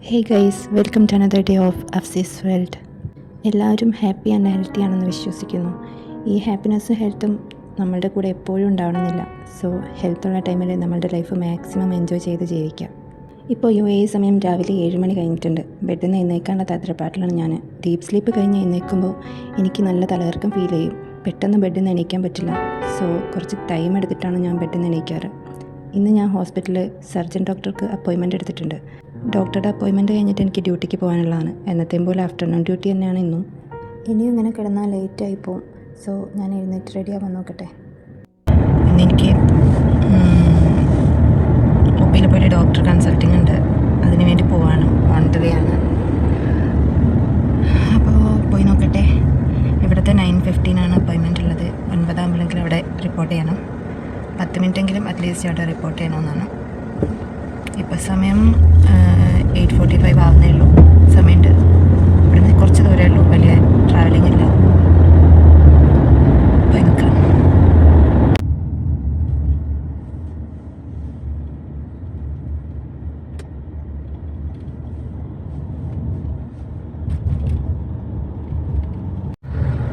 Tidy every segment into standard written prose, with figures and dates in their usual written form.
Hey guys, welcome to another day of അഫ്സീസ് world. എല്ലാവരും happy and healthy ആണെന്ന് വിശ്വസിക്കുന്നു. ഈ ഹാപ്പിനെസ്സും ഹെൽത്തും നമ്മളുടെ കൂടെ എപ്പോഴും ഉണ്ടാവണമെന്നില്ല. സോ ഹെൽത്തുള്ള ടൈമിൽ നമ്മളുടെ ലൈഫ് മാക്സിമം എൻജോയ് ചെയ്ത് ജീവിക്കാം. ഇപ്പോൾ സമയം രാവിലെ 7 മണി കഴിഞ്ഞിട്ടുണ്ട്. ബെഡിൽ നിന്ന് എഴുന്നേക്കാനുള്ള തത്രപ്പാട്ടിലാണ് ഞാൻ. ഡീപ്പ് സ്ലീപ്പ് കഴിഞ്ഞ് എഴുന്നേൽക്കുമ്പോൾ എനിക്ക് നല്ല തലകറക്കം ഫീൽ ചെയ്യും. പെട്ടെന്ന് ബെഡിൽ നിന്ന് എണീക്കാൻ പറ്റില്ല. സോ കുറച്ച് ടൈം എടുത്തിട്ടാണ് ഞാൻ ബെഡിൽ നിന്ന് എണീക്കാറ്. ഇന്ന് ഞാൻ ഹോസ്പിറ്റലിൽ സർജൻ ഡോക്ടർക്ക് അപ്പോയിൻമെൻറ്റ് എടുത്തിട്ടുണ്ട്. ഡോക്ടറുടെ അപ്പോയിൻമെൻറ്റ് കഴിഞ്ഞിട്ട് എനിക്ക് ഡ്യൂട്ടിക്ക് പോകാനുള്ളതാണ്. എന്നത്തെയും പോലെ ആഫ്റ്റർനൂൺ ഡ്യൂട്ടി തന്നെയാണ് ഇന്നും. ഇനിയും ഇങ്ങനെ കിടന്നാൽ ലേറ്റായി പോവും. സോ ഞാൻ എഴുന്നേറ്റ് റെഡി ആവാൻ നോക്കട്ടെ. ഇന്നെനിക്ക് ഒപ്പിയിൽ പോയിട്ട് ഡോക്ടർ കൺസൾട്ടിങ് ഉണ്ട്. അതിന് വേണ്ടി പോവാണ്. ഓൺ ദ വേ ആണ്. അപ്പോൾ പോയി നോക്കട്ടെ. ഇവിടുത്തെ 9:15 അപ്പോയിൻമെൻ്റ് ഉള്ളത്. 9 ആകുമ്പോഴെങ്കിലും അവിടെ റിപ്പോർട്ട് ചെയ്യണം. 10 മിനിറ്റെങ്കിലും അറ്റ്ലീസ്റ്റ് അവിടെ റിപ്പോർട്ട് ചെയ്യണമെന്നാണ്. ഇപ്പോൾ സമയം 8:45 ആവുന്നേ ഉള്ളൂ. സമയമുണ്ട്. ഇവിടുന്ന് കുറച്ച് ദൂരമേ ഉള്ളൂ. വലിയ ട്രാവലിംഗ് ഇല്ല. പോയി നിൽക്കാം.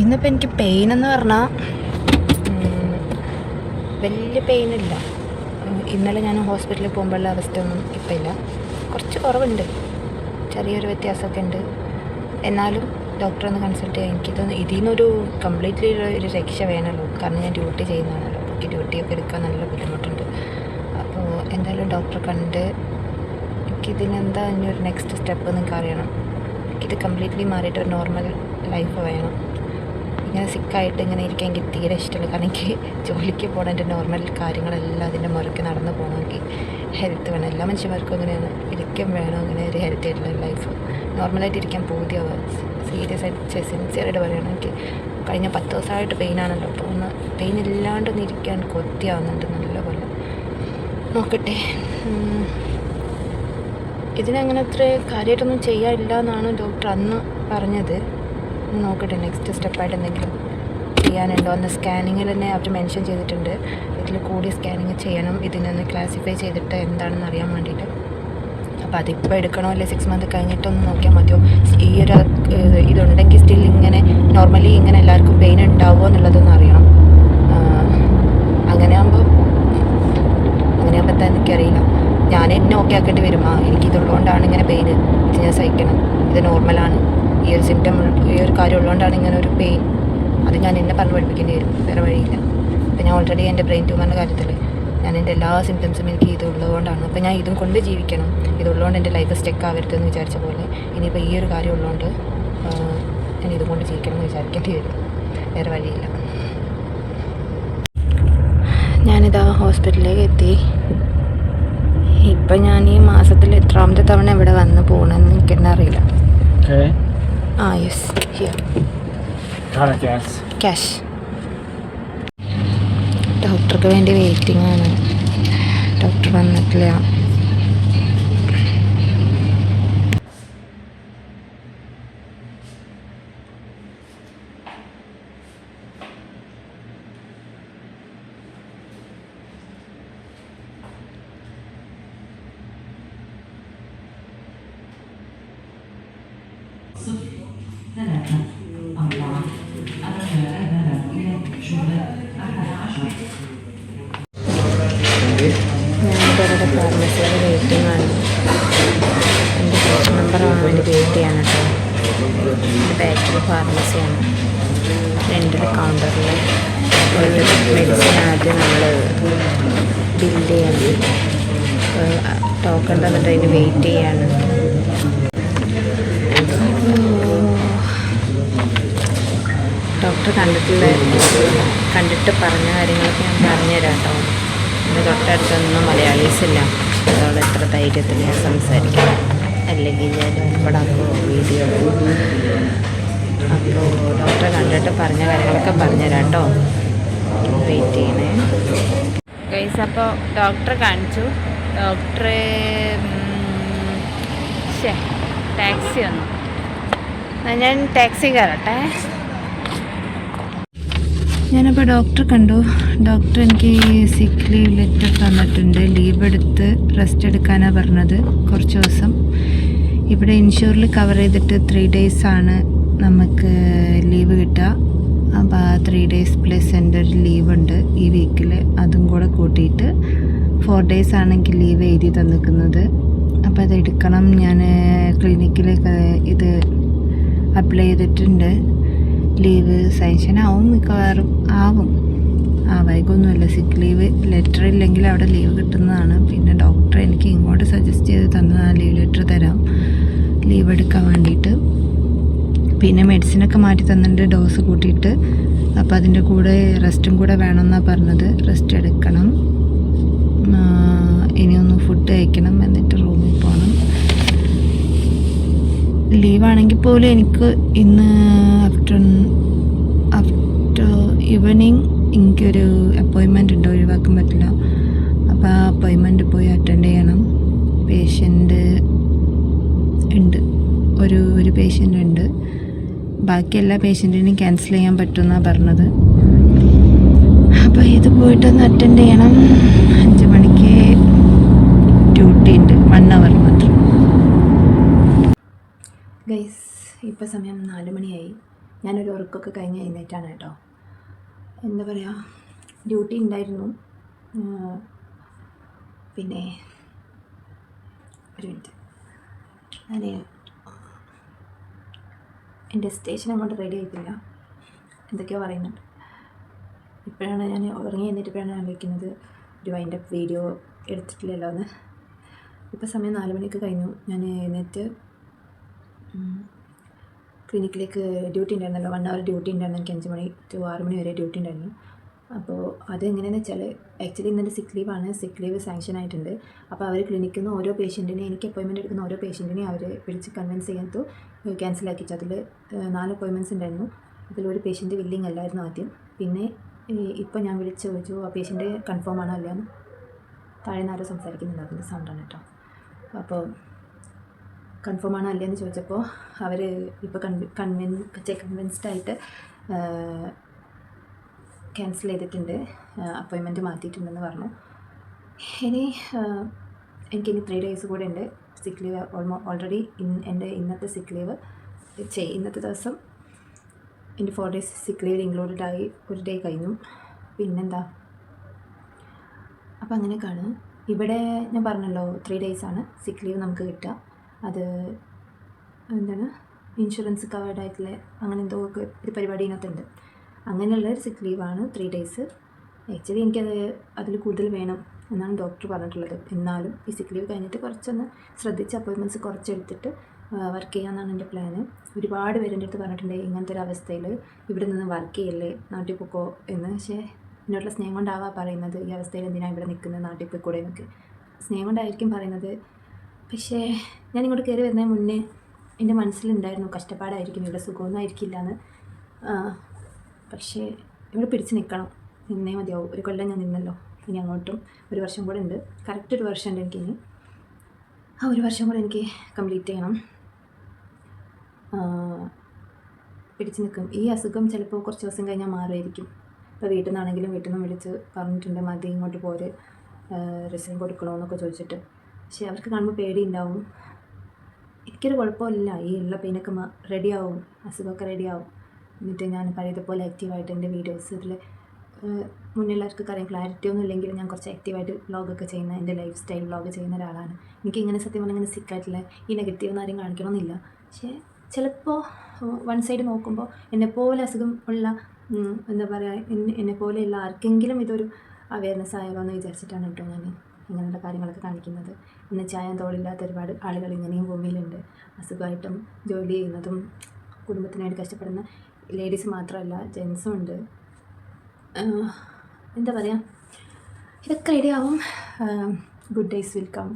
ഇന്നിപ്പോൾ എനിക്ക് പെയിൻ എന്ന് പറഞ്ഞാൽ വലിയ പെയിനില്ല. ഇന്നലെ ഞാൻ ഹോസ്പിറ്റലിൽ പോകുമ്പോഴുള്ള അവസ്ഥ ഒന്നും ഇപ്പം ഇല്ല. കുറച്ച് കുറവുണ്ട്, ചെറിയൊരു വ്യത്യാസമൊക്കെ ഉണ്ട്. എന്നാലും ഡോക്ടറെ ഒന്ന് കൺസൾട്ട് ചെയ്യാം. എനിക്കിതൊന്ന് ഇതിൽ നിന്നൊരു കംപ്ലീറ്റ്ലി ഒരു രക്ഷ വേണമല്ലോ. കാരണം ഞാൻ ഡ്യൂട്ടി ചെയ്യുന്നതാണല്ലോ. അപ്പോൾ എനിക്ക് ഡ്യൂട്ടിയൊക്കെ എടുക്കാൻ നല്ല ബുദ്ധിമുട്ടുണ്ട്. അപ്പോൾ എന്തായാലും ഡോക്ടറെ കണ്ട് എനിക്കിതിനെന്താ ഇനി ഒരു നെക്സ്റ്റ് സ്റ്റെപ്പ് നിങ്ങൾക്ക് അറിയണം. എനിക്കിത് കംപ്ലീറ്റ്ലി മാറിയിട്ട് ഒരു നോർമൽ ലൈഫ് വേണം. ഇങ്ങനെ സിക്കായിട്ട് ഇങ്ങനെ ഇരിക്കാൻ എനിക്ക് തീരെ ഇഷ്ടമില്ല. കാരണം എനിക്ക് ജോലിക്ക് പോകണം. എൻ്റെ നോർമൽ കാര്യങ്ങളെല്ലാം അതിൻ്റെ മുറയ്ക്ക് നടന്നു പോകണമെങ്കിൽ ഹെൽത്ത് വേണം. എല്ലാ മനുഷ്യന്മാർക്കും അങ്ങനെയാണ്. ഇരിക്കാൻ വേണം അങ്ങനെ ഒരു ഹെൽത്തി ആയിട്ടുള്ള ലൈഫ്. നോർമലായിട്ട് ഇരിക്കാൻ പൂതിയാവുക. സീരിയസ് ആയിട്ട് സിൻസിയറായിട്ട് പറയുകയാണ്. എനിക്ക് കഴിഞ്ഞ 10 ദിവസമായിട്ട് പെയിനാണല്ലോ. അപ്പോൾ ഒന്ന് പെയിൻ ഇല്ലാണ്ടൊന്ന് ഇരിക്കാൻ കൊത്തിയാവുന്നുണ്ട് നല്ലപോലെ. നോക്കട്ടെ. ഇതിനങ്ങനെ അത്ര കാര്യമായിട്ടൊന്നും ചെയ്യാനില്ല എന്നാണ് ഡോക്ടർ അന്ന് പറഞ്ഞത്. നോക്കട്ടെ നെക്സ്റ്റ് സ്റ്റെപ്പായിട്ട് എന്തെങ്കിലും ചെയ്യാനുണ്ടോ. അന്ന് സ്കാനിങ്ങിൽ തന്നെ അവർ മെൻഷൻ ചെയ്തിട്ടുണ്ട് ഇതിൽ കൂടി സ്കാനിങ് ചെയ്യണം. ഇതിനൊന്ന് ക്ലാസിഫൈ ചെയ്തിട്ട് എന്താണെന്ന് അറിയാൻ വേണ്ടിയിട്ട്. അപ്പോൾ അതിപ്പോൾ എടുക്കണോ അല്ലെ 6 മന്ത് കഴിഞ്ഞിട്ടൊന്ന് നോക്കിയാൽ മതിയോ. ഈ ഒരു ഇതുണ്ടെങ്കിൽ സ്റ്റിൽ ഇങ്ങനെ നോർമലി ഇങ്ങനെ എല്ലാവർക്കും പെയിൻ ഉണ്ടാവുമോ എന്നുള്ളതൊന്നും അറിയണം. അങ്ങനെയാകുമ്പോൾ എന്താ എനിക്കറിയില്ല. ഞാൻ എന്നെ ഓക്കെ ആക്കേണ്ടി വരും. എനിക്കിതുള്ളതുകൊണ്ടാണ് ഇങ്ങനെ പെയിൻ, ഇത് ഞാൻ സഹിക്കണം, ഇത് നോർമലാണ്, ഈ ഒരു സിംറ്റം, ഈ ഒരു കാര്യം ഉള്ളതുകൊണ്ടാണ് ഇങ്ങനെ ഒരു പെയിൻ, അത് ഞാൻ എന്നെ പറഞ്ഞ് പഠിപ്പിക്കേണ്ടി വരും. വേറെ വഴിയില്ല. അപ്പോൾ ഞാൻ ഓൾറെഡി എൻ്റെ ബ്രെയിൻ ട്യൂമറിൻ്റെ കാര്യത്തിൽ ഞാൻ എൻ്റെ എല്ലാ സിംറ്റംസും എനിക്ക് ഇതുള്ളതുകൊണ്ടാണ്. അപ്പോൾ ഞാൻ ഇതും കൊണ്ട് ജീവിക്കണം. ഇതുള്ളതുകൊണ്ട് എൻ്റെ ലൈഫ് സ്റ്റെക്ക് ആവരുതെന്ന് വിചാരിച്ച പോലെ ഇനിയിപ്പോൾ ഈ ഒരു കാര്യം ഉള്ളതുകൊണ്ട് ഞാൻ ഇതും കൊണ്ട് ജീവിക്കണം എന്ന് വിചാരിക്കേണ്ടി വരും. വേറെ വഴിയില്ല. ഞാനിതാ ഹോസ്പിറ്റലിലേക്ക് എത്തി. ഇപ്പം ഞാൻ ഈ മാസത്തിൽ എത്രാമത്തെ തവണ ഇവിടെ വന്ന് പോകണമെന്ന് എനിക്ക് തന്നെ അറിയില്ല. Yes, here cash. ഡോക്ടർക്ക് വേണ്ടി വെയിറ്റിംഗ് ആണ്. ഡോക്ടർ വന്നിട്ടില്ല. ഞാനിവിടെ ഫാർമസിയിൽ വെയിറ്റിംഗ് ആണ്. എൻ്റെ ഫോൺ നമ്പർ വേണ്ടി വെയിറ്റ് ചെയ്യാണ് കേട്ടോ. എൻ്റെ ബാക്കിൽ ഫാർമസിയാണ്. ഫ്രണ്ടിൽ കൗണ്ടറിൽ ഒരു മെഡിസിൻ ആദ്യം നമ്മൾ ബില്ല് ചെയ്യണം. ടോക്കൺ തന്നിട്ട് അതിന് വെയിറ്റ് ചെയ്യാണ്. ഡോക്ടർ കണ്ടിട്ട് പറഞ്ഞ കാര്യങ്ങളൊക്കെ ഞാൻ പറഞ്ഞുതരാം കേട്ടോ. എൻ്റെ തൊട്ടടുത്തൊന്നും മലയാളീസില്ല. അതോടെ എത്ര ധൈര്യത്തിൽ ഞാൻ സംസാരിക്കണം. അല്ലെങ്കിൽ ഞാൻ ഉൾപ്പെടാക്കോ വീഡിയോ. അപ്പോൾ ഡോക്ടറെ കണ്ടിട്ട് പറഞ്ഞ കാര്യങ്ങളൊക്കെ പറഞ്ഞുതരാം കേട്ടോ. വെയിറ്റ് ചെയ്യണേ ഗൈസ്. അപ്പോൾ ഡോക്ടറെ കാണിച്ചു. ഡോക്ടറെ ടാക്സി വന്നു. ഞാൻ ടാക്സി കയറട്ടെ. ഞാനപ്പോൾ ഡോക്ടറെ കണ്ടു. ഡോക്ടർ എനിക്ക് സിക്ക് ലീവ് ലെറ്റർ തന്നിട്ടുണ്ട്. ലീവ് എടുത്ത് റെസ്റ്റ് എടുക്കാനാണ് പറഞ്ഞത് കുറച്ച് ദിവസം. ഇവിടെ ഇൻഷുറിൽ കവർ ചെയ്തിട്ട് 3 days ആണ് നമുക്ക് ലീവ് കിട്ടുക. അപ്പോൾ ആ 3 days പ്ലസ് എൻ്റെ ഒരു ലീവ് ഉണ്ട് ഈ വീക്കിൽ, അതും കൂടെ കൂട്ടിയിട്ട് 4 days ആണെങ്കിൽ ലീവ് എഴുതി തന്നിരിക്കുന്നത്. അപ്പോൾ അത് എടുക്കണം. ഞാൻ ക്ലിനിക്കിൽ ഇത് അപ്ലൈ ചെയ്തിട്ടുണ്ട്. ലീവ് സാങ്ഷൻ ആവും, മിക്കവാറും ആവും, വൈകൊന്നുമില്ല. സിക്ക് ലീവ് ലെറ്റർ ഇല്ലെങ്കിൽ അവിടെ ലീവ് കിട്ടുന്നതാണ്. പിന്നെ ഡോക്ടർ എനിക്ക് ഇങ്ങോട്ട് സജസ്റ്റ് ചെയ്ത് തന്ന ലീവ് ലെറ്റർ തരാം ലീവ് എടുക്കാൻ വേണ്ടിയിട്ട്. പിന്നെ മെഡിസിനൊക്കെ മാറ്റി തന്നിട്ട് ഡോസ് കൂട്ടിയിട്ട്. അപ്പോൾ അതിൻ്റെ കൂടെ റെസ്റ്റും കൂടെ വേണമെന്നാണ് പറഞ്ഞത്. റെസ്റ്റ് എടുക്കണം, ഇനിയൊന്ന് ഫുഡ് കഴിക്കണം, എന്നിട്ട് റൂമിൽ പോകണം. ലീവാണെങ്കിൽ പോലും എനിക്ക് ഇന്ന് ആഫ്റ്റർ ഈവനിങ് എനിക്കൊരു അപ്പോയിൻമെൻ്റ് ഉണ്ട്, ഒഴിവാക്കാൻ പറ്റില്ല. അപ്പോൾ ആ അപ്പോയിൻമെൻറ്റ് പോയി അറ്റൻഡ് ചെയ്യണം. പേഷ്യൻ്റ് ഉണ്ട്, ഒരു പേഷ്യൻ്റ് ഉണ്ട്. ബാക്കി എല്ലാ പേഷ്യൻറ്റിനെയും ക്യാൻസൽ ചെയ്യാൻ പറ്റുമെന്നാണ് പറഞ്ഞത്. അപ്പോൾ ഇത് പോയിട്ടൊന്ന് അറ്റൻഡ് ചെയ്യണം. 5 മണിക്ക് ഡ്യൂട്ടി ഉണ്ട്, 1 hour മാത്രം. ഗൈസ്, ഇപ്പോൾ സമയം 4 മണിയായി. ഞാനൊരു ഉറക്കമൊക്കെ കഴിഞ്ഞ് എഴുന്നേറ്റാണ് കേട്ടോ. എന്താ പറയുക, ഡ്യൂട്ടി ഉണ്ടായിരുന്നു. പിന്നെ ഒരു മിനിറ്റ്, ഞാൻ എൻ്റെ സ്റ്റേഷൻ അങ്ങോട്ട് റെഡി ആയിട്ടില്ല, എന്തൊക്കെയോ പറയുന്നുണ്ട്. ഇപ്പോഴാണ് ഞാൻ ഉറങ്ങി എന്നിട്ടിപ്പോഴാണ് ആലോചിക്കുന്നത് ഒരു വൈൻഡപ്പ് വീഡിയോ എടുത്തിട്ടില്ലല്ലോ എന്ന്. ഇപ്പോൾ സമയം 4 മണിക്ക് കഴിഞ്ഞു. ഞാൻ എഴുന്നേറ്റ് ക്ലിനിക്കിലേക്ക് ഡ്യൂട്ടി ഉണ്ടായിരുന്നല്ലോ, 1 hour ഡ്യൂട്ടി ഉണ്ടായിരുന്നു. എനിക്ക് 5 മണി to 6 മണി വരെ ഡ്യൂട്ടി ഉണ്ടായിരുന്നു. അപ്പോൾ അതെങ്ങനെയാണെന്ന് വെച്ചാൽ, ആക്ച്വലി ഇന്നെൻ്റെ സിക്ക് ലീവാണ്. സിക്ക് ലീവ് സാങ്ഷൻ ആയിട്ടുണ്ട്. അപ്പോൾ അവർ ക്ലിനിക്കിൽ നിന്ന് ഓരോ പേഷ്യൻറ്റിനെ, എനിക്ക് അപ്പോയിൻമെൻറ്റ് എടുക്കുന്ന ഓരോ പേഷ്യൻറ്റിനെ അവർ വിളിച്ച് കൺവിൻസ് ചെയ്യാത്ത ക്യാൻസലാക്കിച്ചു. അതിൽ 4 അപ്പോയിൻമെൻറ്റ്സ് ഉണ്ടായിരുന്നു. അതിലൊരു പേഷ്യൻറ്റ് വില്ലിങ് അല്ലായിരുന്നു ആദ്യം. പിന്നെ ഇപ്പോൾ ഞാൻ വിളിച്ച് ചോദിച്ചു ആ പേഷ്യൻറ്റ് കൺഫേം ആണോ അല്ലയെന്ന്. താഴെ നിന്ന് ആരോ സംസാരിക്കുന്നുണ്ട്, അതിൻ്റെ സൗണ്ടാണ് കേട്ടോ. അപ്പോൾ കൺഫേം ആണോ അല്ലയെന്ന് ചോദിച്ചപ്പോൾ അവർ ഇപ്പോൾ കൺവിൻസ്ഡ് ആയിട്ട് ക്യാൻസൽ ചെയ്തിട്ടുണ്ട്, അപ്പോയിൻമെൻറ്റ് മാറ്റിയിട്ടുണ്ടെന്ന് പറഞ്ഞു. എനിക്കിനി 3 days കൂടെ ഉണ്ട് സിക്ക് ലീവ്. ഓൾറെഡി എൻ്റെ ഇന്നത്തെ സിക്ക് ലീവ് ഇന്നത്തെ ദിവസം എൻ്റെ 4 days സിക്ക് ലീവ് ഇൻക്ലൂഡഡ് ആയി. ഒരു ഡേ കഴിഞ്ഞു. പിന്നെന്താ, അപ്പോൾ അങ്ങനെയൊക്കെയാണ്. ഇവിടെ ഞാൻ പറഞ്ഞല്ലോ 3 days ആണ് സിക്ക് ലീവ് നമുക്ക് കിട്ടുക. അത് എന്താണ്, ഇൻഷുറൻസ് കവേർഡ് ആയിട്ടുള്ള അങ്ങനെ എന്തോ ഒക്കെ ഒരു പരിപാടി ഇതിനകത്തുണ്ട്. അങ്ങനെയുള്ളൊരു സിക്ക് ലീവാണ് 3 days. ആക്ച്വലി എനിക്കത് അതിൽ കൂടുതൽ വേണം എന്നാണ് ഡോക്ടർ പറഞ്ഞിട്ടുള്ളത്. എന്നാലും ഈ സിക്ക് ലീവ് കഴിഞ്ഞിട്ട് കുറച്ചൊന്ന് ശ്രദ്ധിച്ച് അപ്പോയിൻമെൻറ്റ്സ് കുറച്ചെടുത്തിട്ട് വർക്ക് ചെയ്യാമെന്നാണ് എൻ്റെ പ്ലാന്. ഒരുപാട് പേര് എൻ്റെ അടുത്ത് പറഞ്ഞിട്ടുണ്ട് ഇങ്ങനത്തെ ഒരു അവസ്ഥയിൽ ഇവിടെ നിന്ന് വർക്ക് ചെയ്യല്ലേ, നാട്ടിൽ പോക്കോ എന്ന്. പക്ഷേ എന്നോടുള്ള സ്നേഹം കൊണ്ടാവാ പറയുന്നത്, ഈ അവസ്ഥയിൽ എന്തിനാണ് ഇവിടെ നിൽക്കുന്നത്, നാട്ടിൽ പോയി കൂടെ എന്നൊക്കെ സ്നേഹം കൊണ്ടായിരിക്കും പറയുന്നത്. പക്ഷേ ഞാൻ ഇങ്ങോട്ട് കയറി വരുന്നതിന് മുന്നേ എൻ്റെ മനസ്സിലുണ്ടായിരുന്നു കഷ്ടപ്പാടായിരിക്കും, ഇവിടെ സുഖമൊന്നും ആയിരിക്കില്ല എന്ന്. പക്ഷേ ഇവിടെ പിടിച്ച് നിൽക്കണം, നിന്നേ മതിയാവും. 1 കൊല്ലം ഞാൻ നിന്നല്ലോ, ഇനി അങ്ങോട്ടും 1 വർഷം കൂടെ ഉണ്ട്. കറക്റ്റ് 1 വർഷം ഉണ്ട് എനിക്കിനി. ആ 1 വർഷം കൂടെ എനിക്ക് കംപ്ലീറ്റ് ചെയ്യണം. പിടിച്ച് നിൽക്കും. ഈ അസുഖം ചിലപ്പോൾ കുറച്ച് ദിവസം കഴിഞ്ഞാൽ മാറുമായിരിക്കും. ഇപ്പോൾ വീട്ടിൽ നിന്നാണെങ്കിലും വീട്ടിൽ നിന്ന് വിളിച്ച് പറഞ്ഞിട്ടുണ്ട് മതി ഇങ്ങോട്ട് പോര്, റിസൈൻ കൊടുക്കണമെന്നൊക്കെ ചോദിച്ചിട്ട്. പക്ഷേ അവർക്ക് കാണുമ്പോൾ പേടിയുണ്ടാവും. എനിക്കൊരു കുഴപ്പമില്ല, ഈ ഉള്ള പെയിനൊക്കെ റെഡിയാവും, അസുഖമൊക്കെ റെഡിയാവും. എന്നിട്ട് ഞാൻ പഴയതുപോലെ ആക്റ്റീവായിട്ട് എൻ്റെ വീഡിയോസ് ഇതിൽ മുന്നിലുള്ളവർക്ക് അറിയാം, ക്ലാരിറ്റി ഒന്നും ഇല്ലെങ്കിൽ ഞാൻ കുറച്ച് ആക്റ്റീവായിട്ട് വ്ളോഗൊക്കെ ചെയ്യുന്ന, എൻ്റെ ലൈഫ് സ്റ്റൈൽ വ്ളോഗ് ചെയ്യുന്ന ഒരാളാണ്. എനിക്കിങ്ങനെ സത്യം പറഞ്ഞാൽ ഇങ്ങനെ സിക്കായിട്ടുള്ള ഈ നെഗറ്റീവ് ഒന്നും ആരും കാണിക്കണമെന്നില്ല. പക്ഷേ ചിലപ്പോൾ വൺ സൈഡ് നോക്കുമ്പോൾ എന്നെപ്പോലെ അസുഖം ഉള്ള എന്താ പറയുക, എന്നെപ്പോലെയുള്ള ആർക്കെങ്കിലും ഇതൊരു അവയർനെസ് ആയാലോ എന്ന് വിചാരിച്ചിട്ടാണ് കേട്ടോ ഞാൻ ഇങ്ങനെയുള്ള കാര്യങ്ങളൊക്കെ കാണിക്കുന്നത്. ഇന്ന് ചായം തോളില്ലാത്ത ഒരുപാട് ആളുകൾ ഇങ്ങനെയും ഭൂമിയിലുണ്ട്. അസുഖമായിട്ടും ജോലി ചെയ്യുന്നതും കുടുംബത്തിനായിട്ട് കഷ്ടപ്പെടുന്ന ലേഡീസ് മാത്രമല്ല, ജെൻസും ഉണ്ട്. എന്താ പറയുക, ഇതൊക്കെ റെഡിയാവും. Good days will come.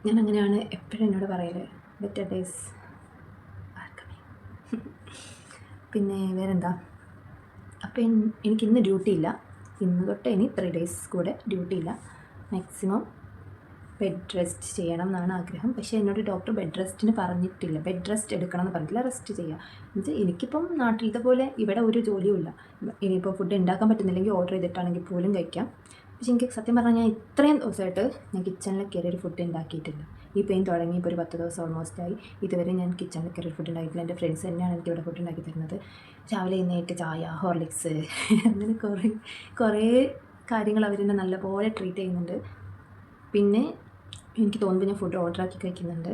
ഞാൻ അങ്ങനെയാണ് എപ്പോഴും എന്നോട് പറയല്, ബെറ്റർ ഡേയ്സ് ആർ കമ്മിങ്. പിന്നെ വേറെന്താ, അപ്പം എനിക്കിന്ന് ഡ്യൂട്ടി ഇല്ല. ഇന്ന് തൊട്ട് ഇനി 3 days കൂടെ ഡ്യൂട്ടി ഇല്ല. മാക്സിമം ബെഡ് റെസ്റ്റ് ചെയ്യണം എന്നാണ് ആഗ്രഹം. പക്ഷേ എന്നോട് ഡോക്ടർ ബെഡ് റെസ്റ്റിന് പറഞ്ഞിട്ടില്ല, ബെഡ് റെസ്റ്റ് എടുക്കണം എന്ന് പറഞ്ഞിട്ടില്ല, റെസ്റ്റ് ചെയ്യുക. എന്നുവെച്ചാൽ എനിക്കിപ്പം നാട്ടിലത്തെ പോലെ ഇവിടെ ഒരു ജോലിയും ഇല്ല. ഇനിയിപ്പോൾ ഫുഡ് ഉണ്ടാക്കാൻ പറ്റുന്നില്ലെങ്കിൽ ഓർഡർ ചെയ്തിട്ടാണെങ്കിൽ പോലും കഴിക്കാം. പക്ഷെ എനിക്ക് സത്യം പറഞ്ഞാൽ ഞാൻ ഇത്രയും ദിവസമായിട്ട് ഞാൻ കിച്ചണിൽ കയറിയൊരു ഫുഡ് ഉണ്ടാക്കിയിട്ടില്ല. ഈ പെയിൻ തുടങ്ങി ഇപ്പോൾ ഒരു 10 ദിവസം ഓൾമോസ്റ്റ് ആയി. ഇതുവരെ ഞാൻ കിച്ചണിൽ കയറിയൊരു ഫുഡ് ഉണ്ടാക്കിയിട്ടില്ല. എൻ്റെ ഫ്രണ്ട്സ് തന്നെയാണ് എനിക്ക് ഇവിടെ ഫുഡ് ഉണ്ടാക്കി തരുന്നത്. രാവിലെ എഴുന്നേറ്റ് ചായ, ഹോർലിക്സ് അങ്ങനെ കുറേ കാര്യങ്ങൾ അവരെന്നെ നല്ലപോലെ ട്രീറ്റ് ചെയ്യുന്നുണ്ട്. പിന്നെ എനിക്ക് തോന്നുമ്പോൾ ഞാൻ ഫുഡ് ഓർഡർ ആക്കി കഴിക്കുന്നുണ്ട്.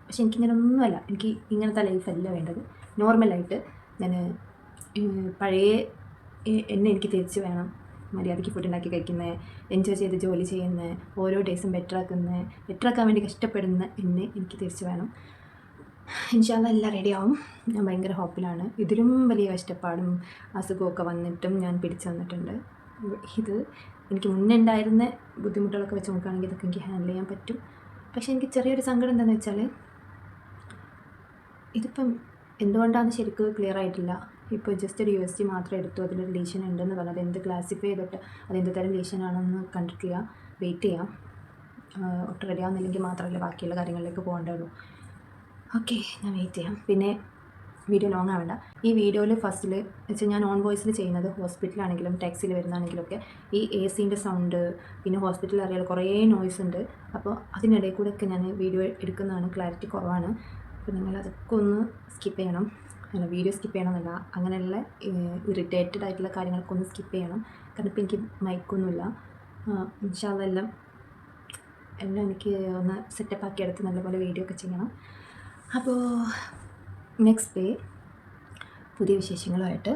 പക്ഷെ എനിക്കിങ്ങനെ ഒന്നുമല്ല, എനിക്ക് ഇങ്ങനത്തെ ലൈഫല്ല വേണ്ടത്. നോർമലായിട്ട് ഞാൻ പഴയ എന്നെ എനിക്ക് തിരിച്ച് വേണം. മര്യാദയ്ക്ക് ഫുഡ് ഉണ്ടാക്കി കഴിക്കുന്നത്, എൻജോയ് ചെയ്ത് ജോലി ചെയ്യുന്നത്, ഓരോ ഡേയ്സും ബെറ്ററാക്കാൻ വേണ്ടി കഷ്ടപ്പെടുന്ന എന്നെ എനിക്ക് തിരിച്ച് വേണം. ഇൻഷാ അല്ലാഹ് എല്ലാം റെഡിയാവും. ഞാൻ ഭയങ്കര ഹോപ്പിലാണ്. ഇതിലും വലിയ കഷ്ടപ്പാടും അസുഖമൊക്കെ വന്നിട്ടും ഞാൻ പിടിച്ചു വന്നിട്ടുണ്ട്. ഇത് എനിക്ക് മുന്നേ ഉണ്ടായിരുന്ന ബുദ്ധിമുട്ടുകളൊക്കെ വെച്ച് നോക്കുകയാണെങ്കിൽ ഇതൊക്കെ എനിക്ക് ഹാൻഡിൽ ചെയ്യാൻ പറ്റും. പക്ഷേ എനിക്ക് ചെറിയൊരു സങ്കടം എന്താണെന്ന് വെച്ചാൽ, ഇതിപ്പം എന്തുകൊണ്ടാണെന്ന് ശരിക്കും ക്ലിയർ ആയിട്ടില്ല. ഇപ്പോൾ ജസ്റ്റ് ഒരു USG മാത്രം എടുത്തു, അതിലൊരു ലീഷൻ ഉണ്ടെന്ന് പറഞ്ഞത്. അതെന്ത് ക്ലാസിഫൈ ചെയ്തിട്ട് അതെന്ത് തരം ലീഷനാണെന്ന് കണ്ടിട്ടില്ല. വെയിറ്റ് ചെയ്യാം. ഒട്ടും റെഡി ആവുന്നില്ലെങ്കിൽ മാത്രമല്ല ബാക്കിയുള്ള കാര്യങ്ങളിലേക്ക് പോകേണ്ടതുള്ളൂ. ഓക്കെ, ഞാൻ വെയിറ്റ് ചെയ്യാം. പിന്നെ വീഡിയോ ലോങ് ആവേണ്ട. ഈ വീഡിയോയിൽ ഫസ്റ്റിൽ വെച്ചാൽ ഞാൻ ഓൺ വോയിസിൽ ചെയ്യുന്നത് ഹോസ്പിറ്റലാണെങ്കിലും ടാക്സിയിൽ വരുന്നതാണെങ്കിലുമൊക്കെ ഈ AC-ൻ്റെ സൗണ്ട്, പിന്നെ ഹോസ്പിറ്റലിൽ അറിയാലോ കുറേ നോയ്സ് ഉണ്ട്. അപ്പോൾ അതിനിടയിൽ കൂടെയൊക്കെ ഞാൻ വീഡിയോ എടുക്കുന്നതാണ്, ക്ലാരിറ്റി കുറവാണ്. അപ്പോൾ നിങ്ങളതൊക്കെ ഒന്ന് സ്കിപ്പ് ചെയ്യണം. അല്ല, വീഡിയോ സ്കിപ്പ് ചെയ്യണമെന്നല്ല, അങ്ങനെയുള്ള ഇറിറ്റേറ്റഡ് ആയിട്ടുള്ള കാര്യങ്ങളൊക്കെ ഒന്ന് സ്കിപ്പ് ചെയ്യണം. കാരണം ഇപ്പോൾ എനിക്ക് മൈക്കൊന്നുമില്ല. ഇൻഷാ അല്ലാഹ് എല്ലാം എനിക്ക് ഒന്ന് സെറ്റപ്പ് ആക്കി എടുത്ത് നല്ലപോലെ വീഡിയോ ഒക്കെ ചെയ്യണം. അപ്പോൾ നെക്സ്റ്റ് ഡേ പുതിയ വിശേഷങ്ങളുമായിട്ട്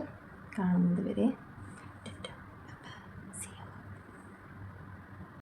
കാണുന്നത് വരെ